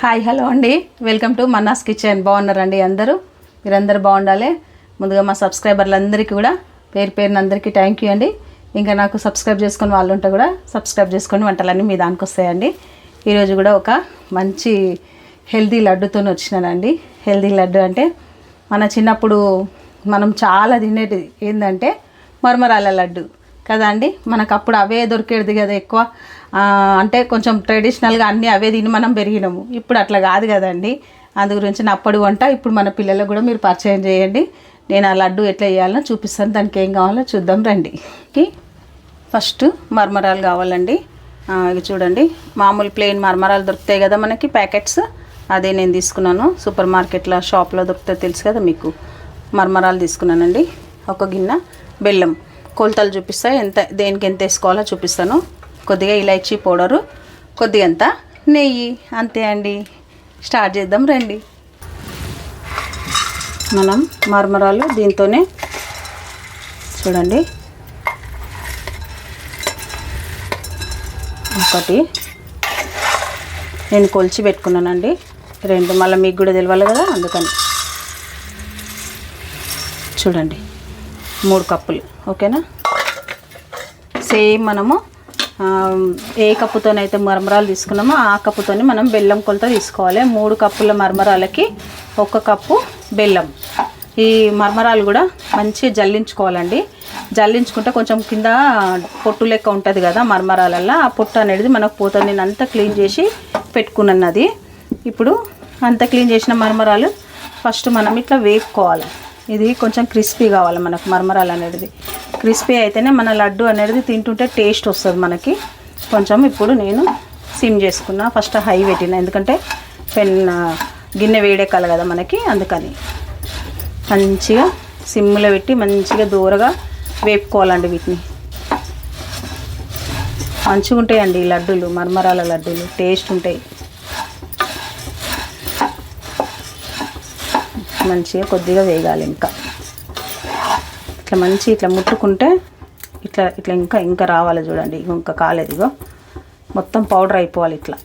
Hi hello అండి, welcome to Manna's kitchen. బాగున్నారండి అందరూ? మీరందరూ బాగుండాలి. ముందుగా మా సబ్స్క్రైబర్లందరికీ కూడా పేరు పేరున అందరికీ థ్యాంక్ యూ అండి. ఇంకా నాకు సబ్స్క్రైబ్ చేసుకుని వాళ్ళు ఉంటే కూడా సబ్స్క్రైబ్ చేసుకొని వంటలన్నీ మీ దానికి వస్తాయండి. ఈరోజు కూడా ఒక మంచి హెల్దీ లడ్డుతో వచ్చినానండి. హెల్దీ లడ్డు అంటే మన చిన్నప్పుడు మనం చాలా తినేది ఏంటంటే మరమరాల లడ్డు కదా అండి. మనకు అప్పుడు అవే దొరికేది కదా ఎక్కువ. అంటే కొంచెం ట్రెడిషనల్గా అన్నీ అవే తిని మనం పెరిగినాము. ఇప్పుడు అట్లా కాదు కదండి. అందు గురించి నా అప్పటి వంట ఇప్పుడు మన పిల్లలకు కూడా మీరు పరిచయం చేయండి. నేను ఆ లడ్డు ఎట్లా వేయాలో చూపిస్తాను. దానికి ఏం కావాలో చూద్దాం రండి. ఫస్ట్ మరమరాలు కావాలండి. ఇవి చూడండి, మామూలు ప్లెయిన్ మరమరాలు దొరుకుతాయి కదా మనకి ప్యాకెట్స్. అదే నేను తీసుకున్నాను. సూపర్ మార్కెట్లో షాప్లో దొరుకుతాయి, తెలుసు కదా మీకు. మరమరాలు తీసుకున్నానండి. ఒక గిన్నె బెల్లం, కొలతలు చూపిస్తా, దేనికి ఎంత వేసుకోవాలో చూపిస్తాను. కొద్దిగా ఇలాచీ పౌడరు, కొద్దిగంత నెయ్యి, అంతే అండి. స్టార్ట్ చేద్దాం రండి. మనం మరమరాలు దీంతోనే చూడండి, ఒకటి నేను కొలిచి పెట్టుకున్నానండి, 2 మళ్ళీ మీకు కూడా తెలియాలి కదా, అందుకని చూడండి 3 కప్పులు. ఓకేనా? సేమ్ మనము ఏ కప్పుతోనైతే మరమరాలు తీసుకున్నామో ఆ కప్పుతోని మనం బెల్లం కొలత తీసుకోవాలి. 3 కప్పుల మరమరాలకి 1 కప్పు బెల్లం. ఈ మరమరాలు కూడా మంచిగా జల్లించుకోవాలండి. జల్లించుకుంటే కొంచెం కింద పొట్టు లెక్క ఉంటుంది కదా మరమరాలల్లో, ఆ పొట్టు అనేది మనకు పోతుంది. నేను అంతా క్లీన్ చేసి పెట్టుకున్నాను అది. ఇప్పుడు అంతా క్లీన్ చేసిన మరమరాలు ఫస్ట్ మనం ఇట్లా వేపుకోవాలి. ఇది కొంచెం క్రిస్పీ కావాలి మనకు. మరమరాలు అనేది క్రిస్పీ అయితేనే మన లడ్డు అనేది తింటుంటే టేస్ట్ వస్తుంది మనకి. కొంచెం ఇప్పుడు నేను సిమ్ చేసుకున్నా, ఫస్ట్ హై పెట్టిన, ఎందుకంటే గిన్నె వేడెక్కాలి కదా మనకి, అందుకని మంచిగా సిమ్లో పెట్టి మంచిగా దూరగా వేపుకోవాలండి. వీటిని మంచిగా ఉంటాయండి ఈ లడ్డూలు, మరమరాల లడ్డూలు టేస్ట్ ఉంటాయి. మంచిగా కొద్దిగా వేగాలి. ఇంకా ఇట్లా మంచి ఇట్లా ముట్టుకుంటే ఇట్లా ఇట్లా ఇంకా రావాలి. చూడండి, ఇంకా కాలేదు. ఇగో మొత్తం పౌడర్ అయిపోవాలి. ఇట్లా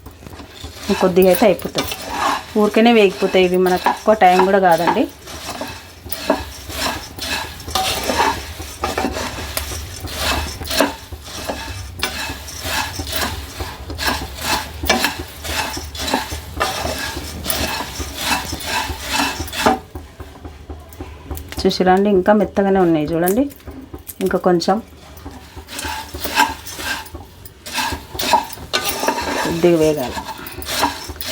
కొద్దిగా అయితే అయిపోతుంది. ఊరికనే వేగిపోతాయి ఇవి, మనకు ఎక్కువ టైం కూడా కాదండి. చూసిరండి, ఇంకా మెత్తగానే ఉన్నాయి చూడండి. ఇంకా కొంచెం కొద్దిగా వేగాలి.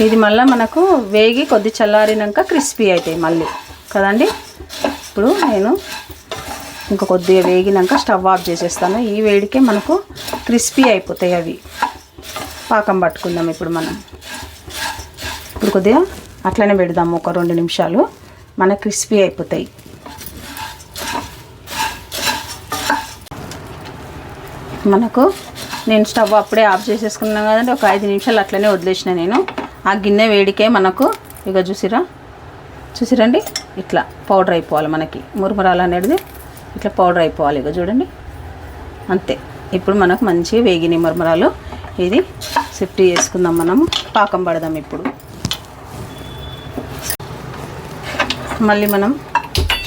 ఇది మళ్ళీ మనకు వేగి కొద్ది చల్లారినాక క్రిస్పీ అవుతాయి మళ్ళీ కదండి. ఇప్పుడు నేను ఇంకా కొద్దిగా వేగినాక స్టవ్ ఆఫ్ చేసేస్తాను. ఈ వేడికే మనకు క్రిస్పీ అయిపోతాయి అవి. పాకం పట్టుకుందాం ఇప్పుడు మనం. ఇప్పుడు కొద్దిగా అట్లనే పెడదాము, ఒక 2 నిమిషాలు, మనకు క్రిస్పీ అయిపోతాయి. మనకు నేను స్టవ్ అప్పుడే ఆఫ్ చేసేసుకున్నాను కదండి. ఒక 5 నిమిషాలు అట్లనే వదిలేసిన నేను. ఆ గిన్నె వేడికే మనకు ఇక చూసిరండి ఇట్లా పౌడర్ అయిపోవాలి మనకి. మురమరాలు అనేది ఇట్లా పౌడర్ అయిపోవాలి. ఇక చూడండి, అంతే. ఇప్పుడు మనకు మంచిగా వేగినాయి మురమరాలు. ఇది షిఫ్ట్ చేసుకుందాం, మనము పాకం పడదాం. ఇప్పుడు మళ్ళీ మనం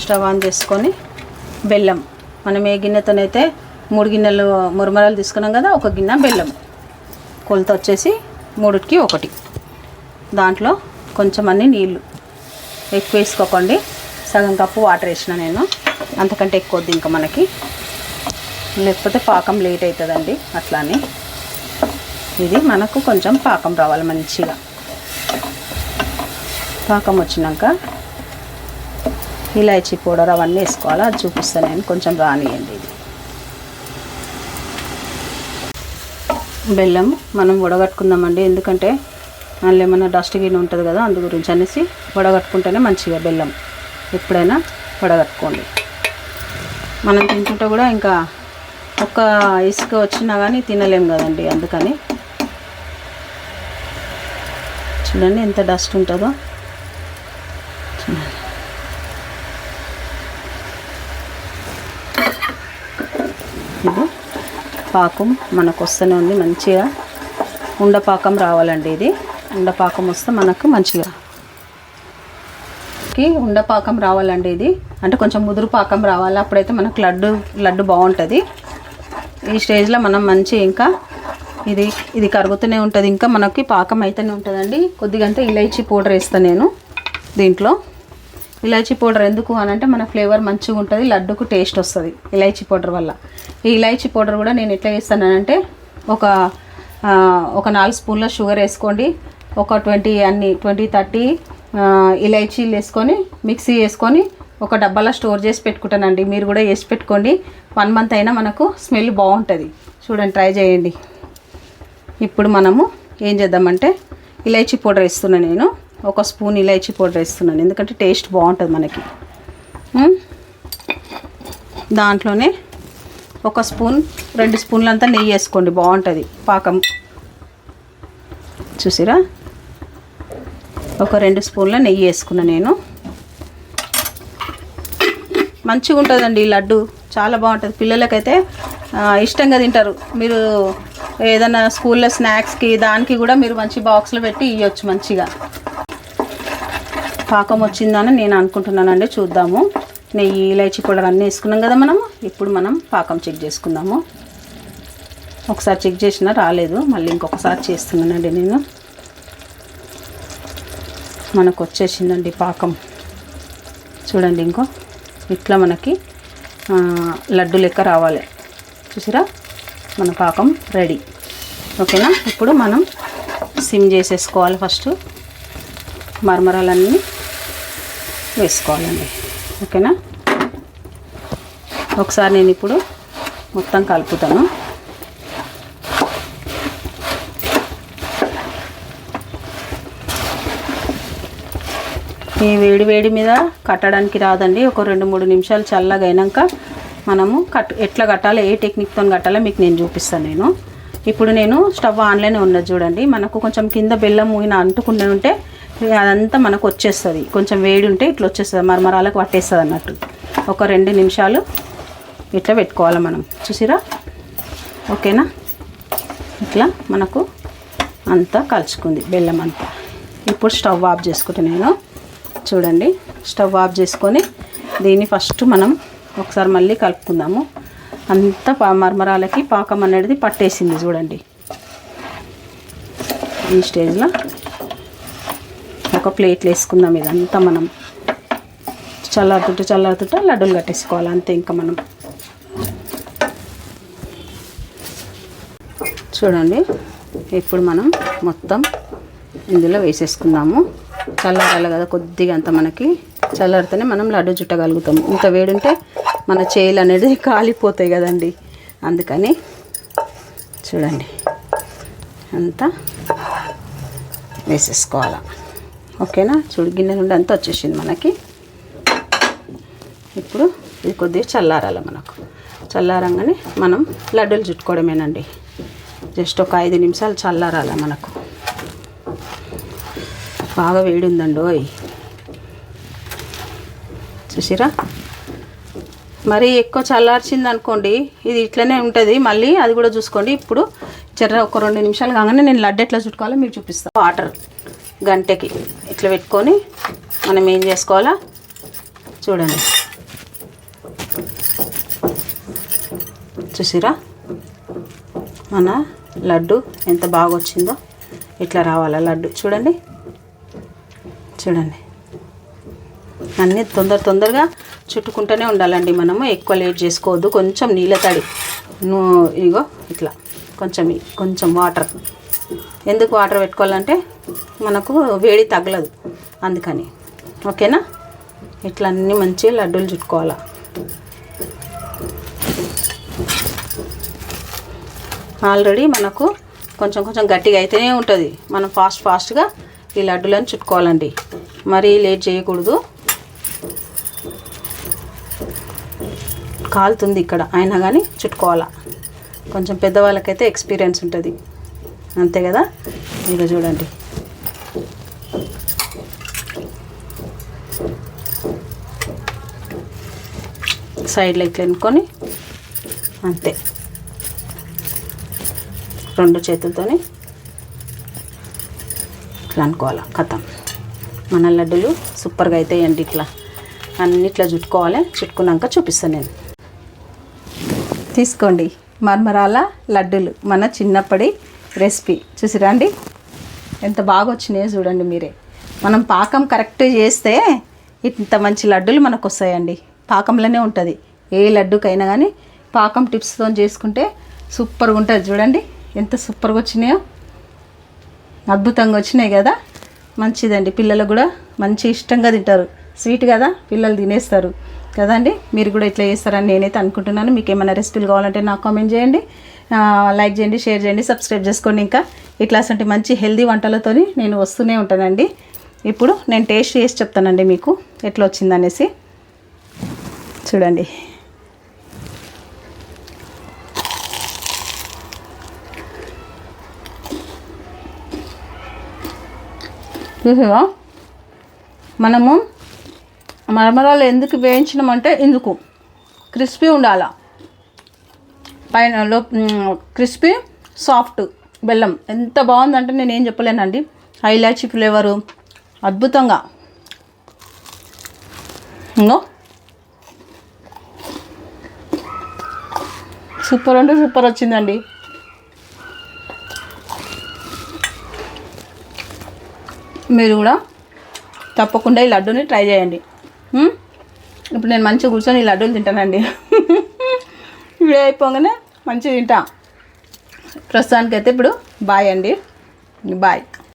స్టవ్ ఆన్ చేసుకొని బెల్లం, మనం ఏ గిన్నెతోనైతే 3 గిన్నెలు మురమరాలు తీసుకున్నాం కదా, 1 గిన్నె బెల్లం. కొలత వచ్చేసి 3కి 1. దాంట్లో కొంచెం అన్ని నీళ్ళు ఎక్కువ వేసుకోకండి. సగం కప్పు వాటర్ వేసిన నేను, అంతకంటే ఎక్కువ వద్దు ఇంకా మనకి, లేకపోతే పాకం లేట్ అవుతుందండి. అట్లానే ఇది మనకు కొంచెం పాకం రావాలి మంచిగా. పాకం వచ్చినాక ఇలాచీ పౌడర్ అవన్నీ వేసుకోవాలి. అది చూపిస్తాను నేను, కొంచెం రానియండి. ఇది బెల్లం మనం వడగట్టుకుందామండి, ఎందుకంటే అందులో ఏమన్నా డస్ట్ గిన్నె ఉంటుంది కదా, అందు గురించి అనేసి వడగట్టుకుంటేనే మంచిగా. బెల్లం ఎప్పుడైనా వడగట్టుకోండి. మనం తింటుంటే కూడా ఇంకా ఒక్క ఇసుక వచ్చినా కానీ తినలేం కదండి, అందుకని. చూడండి ఎంత డస్ట్ ఉంటుందో. ఇది పాకం మనకు వస్తూనే ఉంది, మంచిగా ఉండపాకం రావాలండి. ఇది ఉండపాకం వస్తే మనకు మంచిగా ఉండపాకం రావాలండి. ఇది అంటే కొంచెం ముదురు పాకం రావాలి, అప్పుడైతే మనకు లడ్డు బాగుంటుంది. ఈ స్టేజ్లో మనం మంచి ఇంకా ఇది కరుగుతూనే ఉంటుంది, ఇంకా మనకి పాకం అయితేనే ఉంటుందండి. కొద్దిగా అంటే ఇలైచీ పౌడర్ వేస్తాను నేను దీంట్లో. ఇలైచీ పౌడర్ ఎందుకు అని అంటే మన ఫ్లేవర్ మంచిగా ఉంటుంది, లడ్డుకు టేస్ట్ వస్తుంది ఇలైచీ పౌడర్ వల్ల. ఈ ఇలైచీ పౌడర్ కూడా నేను ఎట్లా వేస్తానంటే ఒక 4 స్పూన్ల షుగర్ వేసుకోండి, ఒక 20-30 ఇలైచీలు వేసుకొని మిక్సీ వేసుకొని ఒక డబ్బాలో స్టోర్ చేసి పెట్టుకుంటానండి. మీరు కూడా వేసి పెట్టుకోండి, 1 మంత్ అయినా మనకు స్మెల్ బాగుంటుంది. చూడండి, ట్రై చేయండి. ఇప్పుడు మనము ఏం చేద్దామంటే ఇలైచీ పౌడర్ వేస్తున్నాను నేను. 1 స్పూన్ ఇలైచీ పౌడర్ వేస్తున్నాను, ఎందుకంటే టేస్ట్ బాగుంటుంది మనకి. దాంట్లోనే 1 స్పూన్ 2 స్పూన్లంతా నెయ్యి వేసుకోండి, బాగుంటుంది పాకం. చూసిరా, ఒక 2 స్పూన్ల నెయ్యి వేసుకున్నా నేను. మంచిగా ఉంటుందండి ఈ లడ్డు, చాలా బాగుంటుంది. పిల్లలకైతే ఇష్టంగా తింటారు. మీరు ఏదైనా స్కూల్లో స్నాక్స్కి దానికి కూడా మీరు మంచి బాక్స్లో పెట్టి ఇవ్వచ్చు మంచిగా. పాకం వచ్చిందని నేను అనుకుంటున్నానండి, చూద్దాము. నెయ్యి ఇలైచీ పౌడర్ అన్నీ వేసుకున్నాం కదా మనము. ఇప్పుడు మనం పాకం చెక్ చేసుకుందాము. ఒకసారి చెక్ చేసినా రాలేదు, మళ్ళీ ఇంకొకసారి చేస్తున్నానండి నేను. మనకు వచ్చేసిందండి పాకం, చూడండి. ఇంకో ఇట్లా మనకి లడ్డు లెక్క రావాలి. చూసిరా, మన పాకం రెడీ. ఓకేనా, ఇప్పుడు మనం సిమ్ చేసేసుకోవాలి. ఫస్ట్ మరమరాలన్నీ వేసుకోవాలండి. ఓకేనా, ఒకసారి నేను ఇప్పుడు మొత్తం కలుపుతాను. ఈ వేడి మీద కట్టడానికి రాదండి. ఒక 2-3 నిమిషాలు చల్లగా అయినాక మనము ఎట్లా కట్టాలో, ఏ టెక్నిక్తో కట్టాలో మీకు నేను చూపిస్తాను నేను. ఇప్పుడు నేను స్టవ్ ఆన్లోనే ఉన్నది చూడండి. మనకు కొంచెం కింద బెల్లం మూగిన అంటుకుంటే ఉంటే అదంతా మనకు వచ్చేస్తుంది. కొంచెం వేడి ఉంటే ఇట్లా వచ్చేస్తుంది, మరమరాలకు పట్టేస్తుంది అన్నట్టు. ఒక 2 నిమిషాలు ఇట్లా పెట్టుకోవాలి మనం. చూసిరా, ఓకేనా. ఇట్లా మనకు అంతా కలుసుకుంది బెల్లం అంతా. ఇప్పుడు స్టవ్ ఆఫ్ చేసుకుంటే నేను, చూడండి, స్టవ్ ఆఫ్ చేసుకొని దీన్ని ఫస్ట్ మనం ఒకసారి మళ్ళీ కలుపుకుందాము. అంతా మరమరాలకి పాకం అనేది పట్టేసింది చూడండి. ఈ స్టేజ్లో ఒక ప్లేట్లు వేసుకుందాం. ఇదంతా మనం చల్లారుతుంటే లడ్డూలు కట్టేసుకోవాలి అంతే. ఇంకా మనం చూడండి, ఇప్పుడు మనం మొత్తం ఇందులో వేసేసుకుందాము. చల్లారాలి కదా కొద్దిగా, అంత మనకి చల్లారితేనే మనం లడ్డు చుట్టగలుగుతాము. ఇంత వేడుంటే మన చేయిలు అనేది కాలిపోతాయి కదండి, అందుకని చూడండి అంతా వేసేసుకోవాలి. ఓకేనా, చూడు గిన్నె నుండి అంతా వచ్చేసింది మనకి. ఇప్పుడు ఇది కొద్దిగా చల్లారాలి. మనకు చల్లారంగానే మనం లడ్డూలు చుట్టుకోవడమేనండి. జస్ట్ ఒక 5 నిమిషాలు చల్లారాలి మనకు. బాగా వేడి ఉందండి ఓయ్, చూసిరా. మరి ఎక్కువ చల్లార్చింది అనుకోండి ఇది ఇట్లనే ఉంటుంది, మళ్ళీ అది కూడా చూసుకోండి. ఇప్పుడు ఒక 2 నిమిషాలు కాగానే నేను లడ్డు ఎట్లా చుట్టుకోవాలో మీకు చూపిస్తాను. వాటర్ గంటకి ఇట్లా పెట్టుకొని మనం ఏం చేసుకోవాలా చూడండి. చూసిరా, మన లడ్డు ఎంత బాగా వచ్చిందో. ఇట్లా రావాలా లడ్డు, చూడండి అన్నీ తొందరగా చుట్టుకుంటూనే ఉండాలండి. మనము ఎక్కువ లేట్ చేసుకోవద్దు. కొంచెం నీళ్ళ తడి, ఇగో ఇట్లా కొంచెం వాటర్. ఎందుకు వాటర్ పెట్టుకోవాలంటే మనకు వేడి తగలదు, అందుకని. ఓకేనా, ఇట్లా అన్నీ మంచిగా లడ్డూలు చుట్టుకోవాలా. ఆల్రెడీ మనకు కొంచెం గట్టిగా అయితేనే ఉంటుంది. మనం ఫాస్ట్గా ఈ లడ్డూలను చుట్టుకోవాలండి, మరీ లేట్ చేయకూడదు. కాలుతుంది ఇక్కడ, అయినా కానీ చుట్టుకోవాలా. కొంచెం పెద్దవాళ్ళకైతే ఎక్స్పీరియన్స్ ఉంటుంది, అంతే కదా. ఇక చూడండి, సైడ్లో ఇట్లా ఎన్నుకొని అంతే 2 చేతులతోని ఇట్లా అనుకోవాలి కథం. మన లడ్డూలు సూపర్గా అవుతాయండి. ఇట్లా అన్నిట్లా చుట్టుకోవాలి. చుట్టుకున్నాక చూపిస్తాను నేను. తీసుకోండి మరమరాల లడ్డూలు, మన చిన్నప్పటి రెసిపీ. చూసిరా అండి ఎంత బాగా వచ్చినాయో చూడండి మీరే. మనం పాకం కరెక్ట్ చేస్తే ఇంత మంచి లడ్డూలు మనకు వస్తాయండి. పాకంలోనే ఉంటుంది ఏ లడ్డుకైనా కానీ. పాకం టిప్స్తో చేసుకుంటే సూపర్గా ఉంటుంది. చూడండి ఎంత సూపర్గా వచ్చినాయో, అద్భుతంగా వచ్చినాయి కదా. మంచిదండి, పిల్లలకు కూడా మంచి ఇష్టంగా తింటారు. స్వీట్ కదా, పిల్లలు తినేస్తారు కదండి. మీరు కూడా ఇట్లా చేస్తారని నేనైతే అనుకుంటున్నాను. మీకు ఏమైనా రెసిపీలు కావాలంటే నాకు కామెంట్ చేయండి, లైక్ చేయండి, షేర్ చేయండి, సబ్స్క్రైబ్ చేసుకోండి. ఇంకా ఇట్లాంటి మంచి హెల్దీ వంటలతో నేను వస్తూనే ఉంటానండి. ఇప్పుడు నేను టేస్ట్ చేసి చెప్తానండి మీకు ఎట్లా వచ్చిందనేసి. చూడండి చూసావా, మనము మరమరాలు ఎందుకు వేయించినామంటే ఇందుకు క్రిస్పీ ఉండాల, పైన క్రిస్పీ సాఫ్ట్ బెల్లం ఎంత బాగుందంటే నేను ఏం చెప్పలేనండి. ఇలాచీ ఫ్లేవరు అద్భుతంగా ఇంకో సూపర్ అంటే సూపర్ వచ్చిందండి. మీరు కూడా తప్పకుండా ఈ లడ్డూని ట్రై చేయండి. ఇప్పుడు నేను మంచిగా కూర్చొని ఈ లడ్డూలు తింటానండి. వీడియో అయిపోగానే మంచిగా తింటా. ప్రస్తుతానికైతే ఇప్పుడు బాయ్ అండి, బాయ్.